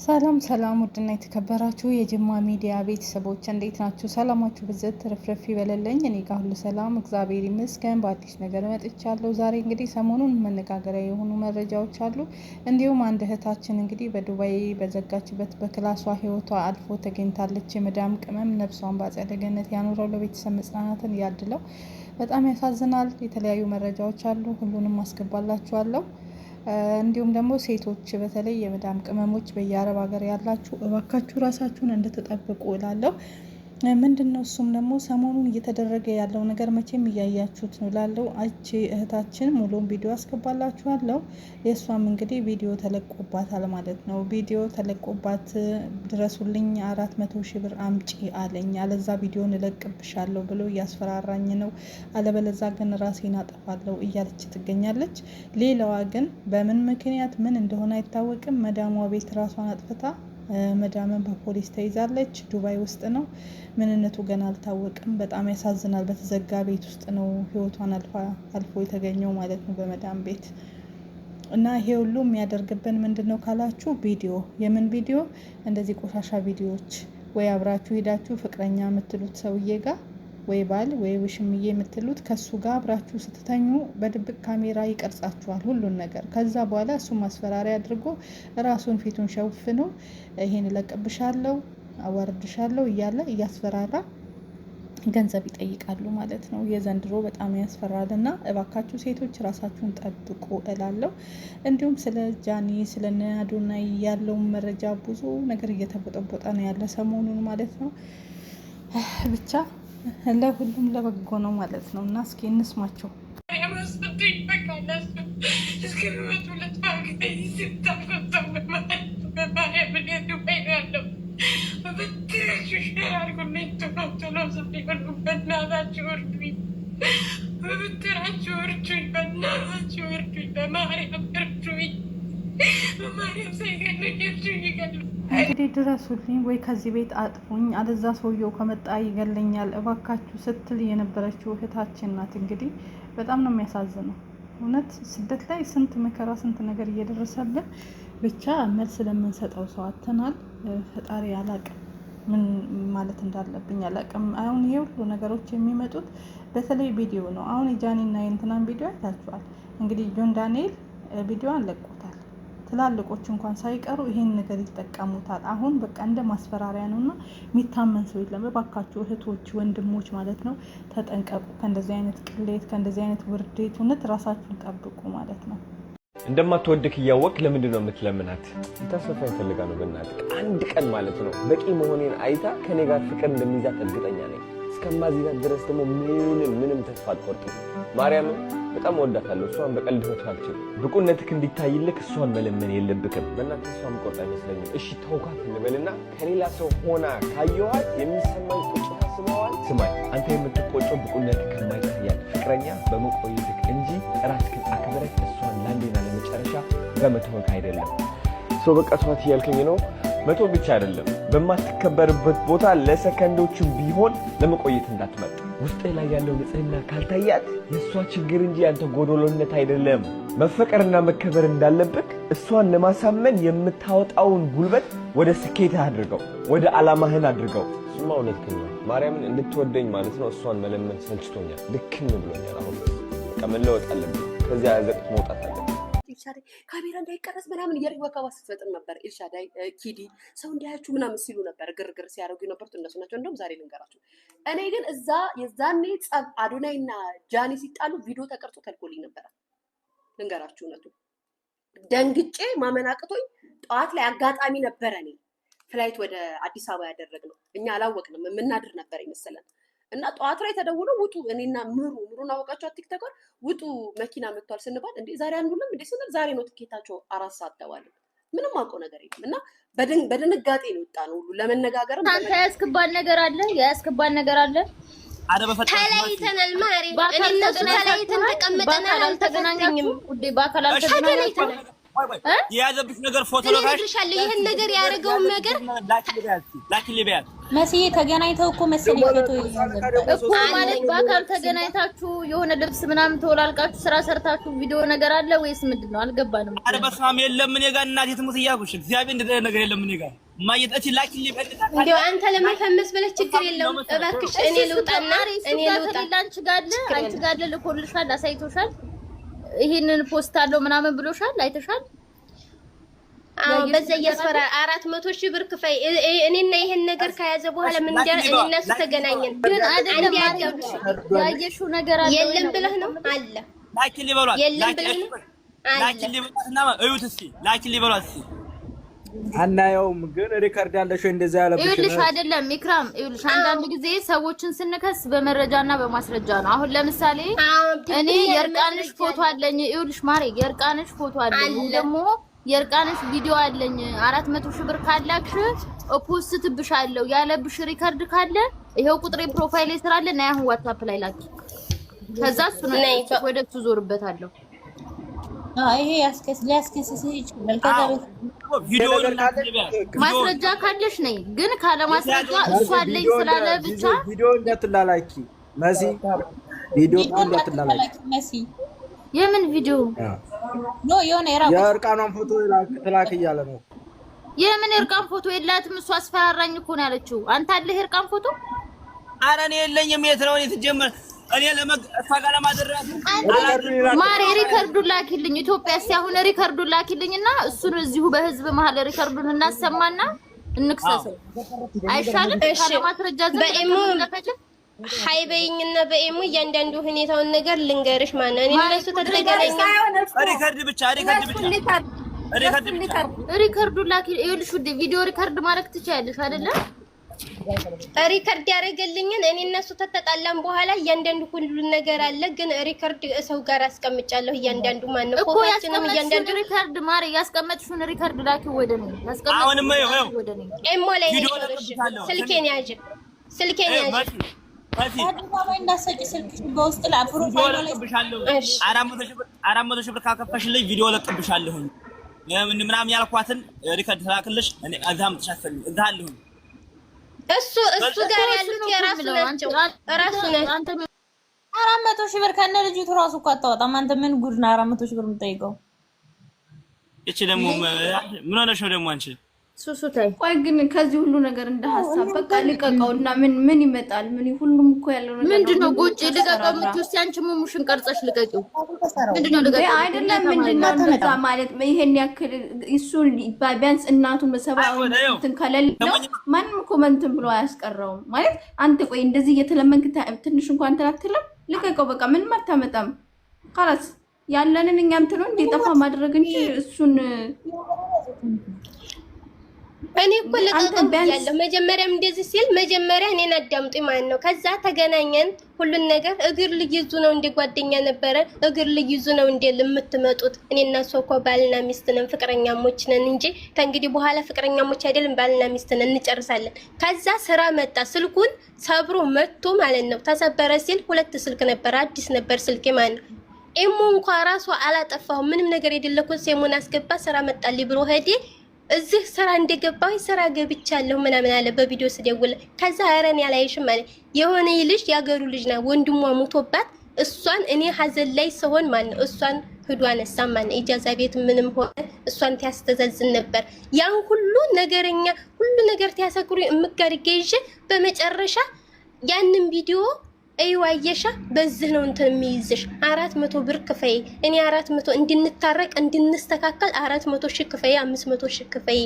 ሰላም ሰላም ውድና የተከበራችሁ የጅማ ሚዲያ ቤተሰቦች እንዴት ናችሁ? ሰላማችሁ ብዝት ትርፍርፍ ይበለልኝ። እኔ ጋር ሁሉ ሰላም እግዚአብሔር ይመስገን። በአዲስ ነገር መጥቻለሁ። ዛሬ እንግዲህ ሰሞኑን መነጋገሪያ የሆኑ መረጃዎች አሉ። እንዲሁም አንድ እህታችን እንግዲህ በዱባይ በዘጋችበት በክላሷ ህይወቷ አልፎ ተገኝታለች። የመዳም ቅመም ነፍሷን በአጸደ ገነት ያኑረው፣ ለቤተሰብ መጽናናትን ያድለው። በጣም ያሳዝናል። የተለያዩ መረጃዎች አሉ። ሁሉንም አስገባላችኋለሁ። እንዲሁም ደግሞ ሴቶች በተለይ የመዳም ቅመሞች በየአረብ ሀገር ያላችሁ እባካችሁ ራሳችሁን እንድትጠብቁ እላለሁ። ምንድነው እሱም ደግሞ ሰሞኑን እየተደረገ ያለው ነገር መቼም እያያችሁት ነው ላለው እቺ እህታችን ሙሉን ቪዲዮ አስገባላችኋለሁ። የእሷም እንግዲህ ቪዲዮ ተለቆባታል ማለት ነው። ቪዲዮ ተለቆባት ድረሱልኝ 400 ሺህ ብር አምጪ አለኝ፣ አለዛ ቪዲዮን እለቅብሻለሁ ብሎ እያስፈራራኝ ነው፣ አለበለዛ ግን ራሴን አጠፋለሁ እያለች ትገኛለች። ሌላዋ ግን በምን ምክንያት ምን እንደሆነ አይታወቅም፣ መዳሟ ቤት ራሷን አጥፍታ መዳምን በፖሊስ ተይዛለች። ዱባይ ውስጥ ነው። ምንነቱ ገና አልታወቅም። በጣም ያሳዝናል። በተዘጋ ቤት ውስጥ ነው ህይወቷን አልፎ የተገኘው ማለት ነው፣ በመዳም ቤት። እና ይሄ ሁሉ የሚያደርግብን ምንድነው ካላችሁ ቪዲዮ፣ የምን ቪዲዮ? እንደዚህ ቆሻሻ ቪዲዮዎች፣ ወይ አብራችሁ ሄዳችሁ ፍቅረኛ የምትሉት ሰውዬ ጋር ወይ ባል ወይ ውሽምዬ የምትሉት ከሱ ጋር አብራችሁ ስትተኙ በድብቅ ካሜራ ይቀርጻችኋል ሁሉን ነገር። ከዛ በኋላ እሱ ማስፈራሪያ አድርጎ ራሱን ፊቱን ሸፍኖ ይሄን እለቅብሻለሁ፣ አዋርድሻለሁ እያለ እያስፈራራ ገንዘብ ይጠይቃሉ ማለት ነው። የዘንድሮ በጣም ያስፈራል እና እባካችሁ ሴቶች ራሳችሁን ጠብቁ እላለሁ። እንዲሁም ስለ ጃኒ ስለ አዶናይ ያለውን መረጃ ብዙ ነገር እየተቦጠቦጠ ነው ያለ ሰሞኑን ማለት ነው። ብቻ ለሁሉም ለበጎ ነው ማለት ነው። እና እስኪ እንስማቸው። እንግዲህ ድረሱልኝ ወይ ከዚህ ቤት አጥፉኝ፣ አለዛ ሰውየው ከመጣ ይገለኛል እባካችሁ ስትል የነበረችው እህታችን ናት። እንግዲህ በጣም ነው የሚያሳዝነው እውነት። ስደት ላይ ስንት መከራ ስንት ነገር እየደረሰብን ብቻ መልስ ለምንሰጠው ሰው አተናል። ፈጣሪ አላቅም ምን ማለት እንዳለብኝ አላቅም። አሁን ይሄ ሁሉ ነገሮች የሚመጡት በተለይ ቪዲዮ ነው። አሁን የጃኒና የእንትናን ቪዲዮ አይታችኋል። እንግዲህ ጆን ዳንኤል ቪዲዮ አለቆታል። ትላልቆች እንኳን ሳይቀሩ ይሄን ነገር ይጠቀሙታል። አሁን በቃ እንደ ማስፈራሪያ ነውና የሚታመን ሰው የለም። እባካችሁ እህቶች፣ ወንድሞች ማለት ነው ተጠንቀቁ። ከእንደዚህ አይነት ቅሌት፣ ከእንደዚህ አይነት ውርዴት እውነት ራሳችሁን ጠብቁ ማለት ነው። እንደማትወድክ እያወቅ ለምንድን ነው የምትለምናት? ተስፋ ይፈልጋ ነው በእናትህ አንድ ቀን ማለት ነው በቂ መሆኔን አይታ ከኔ ጋር ፍቅር እንደሚይዛት እርግጠኛ ነኝ። እስከማዚዛት ድረስ ደግሞ ምንም ተስፋ አልቆርጥም። ማርያምን በጣም ወዳታለሁ። እሷን በቀልድ ፈትፋችሁ ብቁነትክ እንዲታይልክ እሷን መለመን የለብክም። በእናትህ እሷን ቆርጣ አይመስለኝም። እሺ ተውካት እንበልና ከሌላ ሰው ሆና ካየኋት የሚሰማኝ ቁጭት ስማዋል። ስማኝ፣ አንተ የምትቆጨው ብቁነትክ ከማይታያት ፍቅረኛ በመቆየትክ እንጂ ራስክን አክብረህ እሷን ለአንዴና ለመጨረሻ በመተውክ አይደለም። ሰው በቃ ተዋት እያልከኝ ነው። መቶ ብቻ አይደለም በማትከበርበት ቦታ ለሰከንዶችም ቢሆን ለመቆየት እንዳትመጥ። ውስጥ ላይ ያለው ንጽህና ካልታያት የእሷ ችግር እንጂ ያንተ ጎዶሎነት አይደለም። መፈቀርና መከበር እንዳለብህ እሷን ለማሳመን የምታወጣውን ጉልበት ወደ ስኬትህ አድርገው፣ ወደ ዓላማህን አድርገው። እሱማ እውነትህን ነው። ማርያምን እንድትወደኝ ማለት ነው እሷን መለመን ሰልችቶኛል፣ ልክም ብሎኛል። አሁን በቃ መለወጥ አለብኝ። ከዚያ ዘቅት መውጣት አለብኝ። ኤልሻዳይ ካሜራ እንዳይቀረጽ ምናምን እያደረጉ ወከባ ስትፈጥር ነበር። ኤልሻዳይ ኪዲ ሰው እንዲያያችሁ ምናምን ሲሉ ነበር፣ ግርግር ሲያደርጉ የነበሩት እነሱ ናቸው። እንደውም ዛሬ ልንገራችሁ፣ እኔ ግን እዛ የዛኔ ጸብ አዶናይና ጃኒ ሲጣሉ ቪዲዮ ተቀርጾ ተልኮልኝ ነበረ። ልንገራችሁ እውነቱ ደንግጬ ማመን አቅቶኝ ጠዋት ላይ አጋጣሚ ነበረ እኔ ፍላይት ወደ አዲስ አበባ ያደረግነው እኛ አላወቅንም፣ የምናድር ነበር ይመስለን እና ጠዋት ላይ ተደውሎ ውጡ፣ እኔና ምሩን አወቃችኋት ቲክቶከር ውጡ መኪና መጥቷል ስንባል እንዴ ዛሬ አንዱንም እንዴ ስንል ዛሬ ነው ትኬታቸው 4 ሰዓት ተባለ። ምንም አውቀው ነገር የለም እና በድንጋጤ ነው ወጣ ነው ሁሉ ለመነጋገር። አንተ ያስከባል ነገር አለ አረ በፈጣሪ ተለይተናል። ማሪ እኔ እነሱ ተለይተን ተቀምጠናል። አልተገናኘንም ውዴ፣ በአካል አልተገናኘንም። የያዘብሽ ነገር ፎቶ ነው ታሽልሻለሁ። ይሄን ነገር ያደረገውን ነገር ላኪልኝ ቢያት መሲዬ ተገናኝተው እኮ መሰለኝ ፎቶ እኮ ማለት በአካል ተገናኝታችሁ የሆነ ልብስ ምናምን ተወላልቃችሁ ስራ ሰርታችሁ ቪዲዮ ነገር አለ ወይስ ምንድን ነው? አልገባንም። ኧረ በስመ አብ የለም እኔ ጋር እናቴ ትሙት እያልኩሽ እግዚአብሔር እንደዚህ ነገር የለም እኔ ጋር ማየት እቺ ላኪልኝ ቢያት እንደው አንተ ለመፈመስ ብለህ ችግር የለውም እባክሽ እኔ ልውጣና እኔ ልውጣ አንቺ ጋር ልኮልሻል አሳይቶሻል ይሄንን ፖስት አለው ምናምን ብሎሻል አይተሻል አዎ በዛ ያስፈራ 400,000 ብር ክፈይ እኔና ይሄን ነገር ከያዘ በኋላ ምን እኔና እሱ ተገናኘን ግን አይደለም ያየሽው ነገር አለ የለም ብለህ ነው አለ ላኪልኝ በሏት የለም ብለህ ነው ላኪልኝ በሏትና እዩት እስኪ ላኪልኝ በሏት እስኪ አናየውም ግን ሪከርድ ያለሽ እንደዛ ያለብሽ ይኸውልሽ አይደለም ኢክራም ይኸውልሽ አንዳንድ ጊዜ ሰዎችን ስንከስ በመረጃና በማስረጃ ነው አሁን ለምሳሌ እኔ የርቃንሽ ፎቶ አለኝ ይኸውልሽ ማሬ የርቃንሽ ፎቶ አለኝ ደግሞ የርቃንሽ ቪዲዮ አለኝ 400,000 ብር ካላክሽ ፖስት ትብሻለሁ ያለብሽ ሪከርድ ካለ ይሄው ቁጥሬ ፕሮፋይል ስራለ እና አሁን ዋትስአፕ ላይ ላኪ ከዛ እሱ ነው ወደሱ ዞርበታለሁ ይሄ ሊያስከስስ ይችላል ከዛ ቪዲዮ ማስረጃ ካለሽ ነኝ ግን ካለ ማስረጃ እሱ አለኝ ስላለ ብቻ ቪዲዮ እንዳትላላኪ መሲ ቪዲዮ እንዳትላላኪ መሲ የምን ቪዲዮ ኖ የሆነ የእርቃኗን ፎቶ ትላክ እያለ ነው የምን እርቃን ፎቶ የላትም እሱ አስፈራራኝ እኮ ነው ያለችው አንተ አለህ እርቃን ፎቶ ኧረ እኔ የለኝም የት ነው እኔ ትጀምር እኔ ለማጋላ ለማድረግ ማሪ ሪከርዱን ላኪልኝ ኢትዮጵያ ሲያሁን ሪከርዱን ላኪልኝና እሱን እዚሁ በህዝብ መሀል ሪከርዱን እናሰማና እንክሰሰው አይሻልም ካለማስረጃ በኢሞ ሃይበይኝና በኢሞ እያንዳንዱ ሁኔታውን ነገር ልንገርሽ ማነው እኔ እነሱ ተገናኘን ሪከርድ ላኪ ይኸውልሽ ውዴ ቪዲዮ ሪከርድ ማድረግ ትችያለሽ አይደለ ሪከርድ ያደረገልኝን እኔ እነሱ ተጣላን በኋላ እያንዳንዱ ሁሉ ነገር አለ ግን ሪከርድ ሰው ጋር አስቀምጫለሁ እያንዳንዱ ማነው ፎቶችንም እያንዳንዱ ሪከርድ ማሪ ያስቀመጥሽውን ሪከርድ ላኪ ወደ ነው አሁንም ወደ ነው ኤሞ ላይ ስልኬን ያዥ አድርጋው እንዳሰጭ ስልክሽ በውስጥ ላይ ፕሮፋይል ላይ እሺ 400,000 ብር ካከፈሽልኝ ቪዲዮ ለቅብሻለሁ ምናምን ያልኳትን ሪከርድ ተላክልሽ እኔ አዛም ተሻፈል እዛለሁ እሱ ጋር ያሉት የራሱ ናቸው ራሱ ነው 400,000 ብር ከነ ልጅቱ ራሱ እኮ አታወጣም አንተ ምን ጉድ ነው 400,000 ብር የምጠይቀው እቺ ደግሞ ምን ሆነሽ ነው ደግሞ አንቺ ሱሱታይ ቆይ ግን ከዚህ ሁሉ ነገር እንደ ሐሳብ በቃ ልቀቀውና ምን ይመጣል ምን ሁሉም እኮ ያለው ነገር ምንድነው ጎጭ ልቀቀው ምትውስ ያንቺ ሙሙሽን ቀርጸሽ ልቀቂው ምንድነው ልቀቀው አይደለም ምንድነው እንደዛ ማለት ይሄን ያክል እሱ ቢያንስ እናቱን በሰባው እንትን ከሌለው ማንም ኮመንት ብሎ አያስቀረውም ማለት አንተ ቆይ እንደዚህ እየተለመንክ ትንሽ እንኳን ተላክተለም ልቀቀው በቃ ምንም አታመጣም خلاص ያለንን እኛ እንትን ነው እንዲጠፋ ማድረግ እንጂ እሱን እኔ እኮ ለቀቀም ያለው መጀመሪያም እንደዚህ ሲል መጀመሪያ እኔን አዳምጡኝ ማለት ነው ከዛ ተገናኘን ሁሉን ነገር እግር ልይዙ ነው እንደ ጓደኛ ነበረ እግር ልይዙ ነው እንደ ለምትመጡት እኔና እሱ እኮ ባልና ሚስት ነን ፍቅረኛሞች ነን እንጂ ከእንግዲህ በኋላ ፍቅረኛሞች አይደለም ባልና ሚስት ነን እንጨርሳለን ከዛ ስራ መጣ ስልኩን ሰብሮ መጥቶ ማለት ነው ተሰበረ ሲል ሁለት ስልክ ነበር አዲስ ነበር ስልኬ ማለት ነው ኤሞ እንኳን ራሱ አላጠፋው ምንም ነገር የደለኩት ሴሞን አስገባ ስራ መጣልኝ ብሎ ሄዴ እዚህ ስራ እንደገባው ስራ ገብቻለሁ ምናምን አለ በቪዲዮ ስደውል ከዛ አረን ያላይሽም ማለት የሆነ ይልሽ ያገሩ ልጅ ነው ወንድሟ ሞቶባት እሷን እኔ ሐዘን ላይ ሰሆን ማለት እሷን ህዷን አሳማን ኢጃዛ ቤት ምንም ሆነ እሷን ታስተዛዝን ነበር ያን ሁሉ ነገርኛ ሁሉ ነገር ታሰክሩ እምጋር ይገይሽ በመጨረሻ ያንን ቪዲዮ አይዋየሻ በዚህ ነው እንትን የሚይዝሽ 400 ብር ክፈይ እኔ 400 እንድንታረቅ እንድንስተካከል 400,000 ክፈይ 500,000 ክፈይ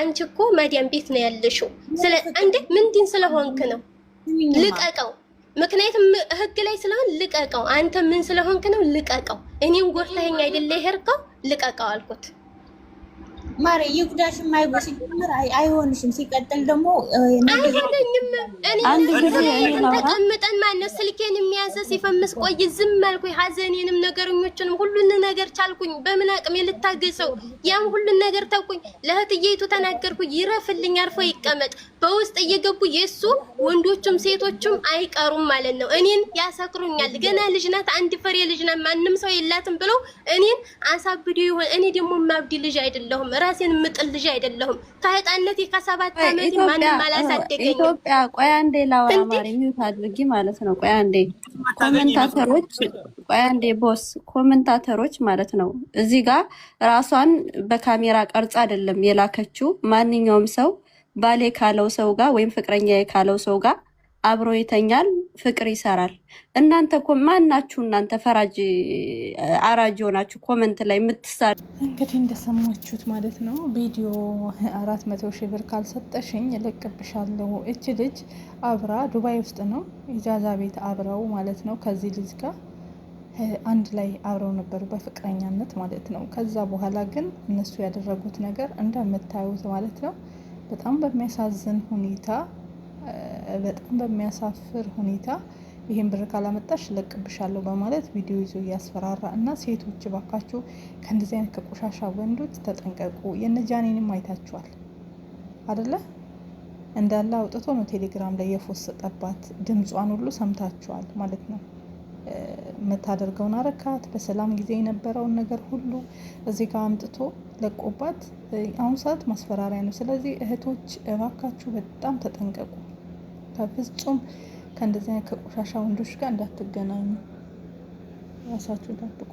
አንቺ እኮ ማዲያም ቤት ነው ያለሽው ስለ አንዴ ምንድን ስለሆንክ ነው ልቀቀው ምክንያቱም ህግ ላይ ስለሆነ ልቀቀው አንተ ምን ስለሆንክ ነው ልቀቀው እኔን ጎርታኛ አይደለ ይሄርከው ልቀቀው አልኩት ማሬ ይጉዳሽ ማይጎሽ ምር አይሆንሽም ሲቀጥል ደግሞ አይሆንኝም እኔ አንድ ጊዜ ተቀምጠን ማነው ስልኬን የሚያዘ ሲፈምስ ቆይ ዝም አልኩኝ ሐዘኔንም ነገርኞችንም ሁሉን ነገር ቻልኩኝ በምን አቅም ልታገሰው ያም ሁሉን ነገር ተውኩኝ ለህትዬቱ ተናገርኩኝ ይረፍልኝ አርፎ ይቀመጥ በውስጥ እየገቡ የሱ ወንዶቹም ሴቶቹም አይቀሩም ማለት ነው። እኔን ያሰክሩኛል። ገና ልጅ ናት፣ አንድ ፍሬ ልጅ ናት፣ ማንም ሰው የላትም ብለው እኔን አሳብዶ ይሆን። እኔ ደግሞ ማብዲ ልጅ አይደለሁም፣ ራሴን ምጥል ልጅ አይደለሁም። ከህፃንነቴ ከ7 ዓመት ማንም አላሳደገኝም። ኢትዮጵያ ቆይ አንዴ ላውራ ማሪ ሚውት አድርጊ ማለት ነው። ቆይ አንዴ ኮሜንታተሮች፣ ቆይ አንዴ ቦስ ኮሜንታተሮች ማለት ነው። እዚህ ጋር ራሷን በካሜራ ቀርጻ አይደለም የላከችው። ማንኛውም ሰው ባሌ ካለው ሰው ጋር ወይም ፍቅረኛ ካለው ሰው ጋር አብሮ ይተኛል፣ ፍቅር ይሰራል። እናንተ እኮ ማናችሁ? እናንተ ፈራጅ አራጅ ሆናችሁ ኮሜንት ላይ የምትሳሉ። እንግዲህ እንደሰማችሁት ማለት ነው። ቪዲዮ 400 ሺህ ብር ካልሰጠሽኝ እለቅብሻለሁ። እች ልጅ አብራ ዱባይ ውስጥ ነው ኢጃዛ ቤት አብረው ማለት ነው ከዚህ ልጅ ጋር አንድ ላይ አብረው ነበሩ በፍቅረኛነት ማለት ነው። ከዛ በኋላ ግን እነሱ ያደረጉት ነገር እንደምታዩት ማለት ነው በጣም በሚያሳዝን ሁኔታ፣ በጣም በሚያሳፍር ሁኔታ ይሄን ብር ካላመጣሽ ለቅብሻለሁ በማለት ቪዲዮ ይዞ እያስፈራራ እና ሴቶች ባካችሁ ከእንደዚህ አይነት ከቆሻሻ ወንዶች ተጠንቀቁ። የነጃኔንም አይታችኋል አይደለ? እንዳለ አውጥቶ ነው ቴሌግራም ላይ የፎሰጠባት። ድምጿን ሁሉ ሰምታችኋል ማለት ነው። የምታደርገውን አረካት በሰላም ጊዜ የነበረውን ነገር ሁሉ እዚህ ጋር አምጥቶ ለቆባት። አሁን ሰዓት ማስፈራሪያ ነው። ስለዚህ እህቶች እባካችሁ በጣም ተጠንቀቁ። በፍጹም ከእንደዚህ አይነት ከቆሻሻ ወንዶች ጋር እንዳትገናኙ። ራሳችሁ ጠብቁ።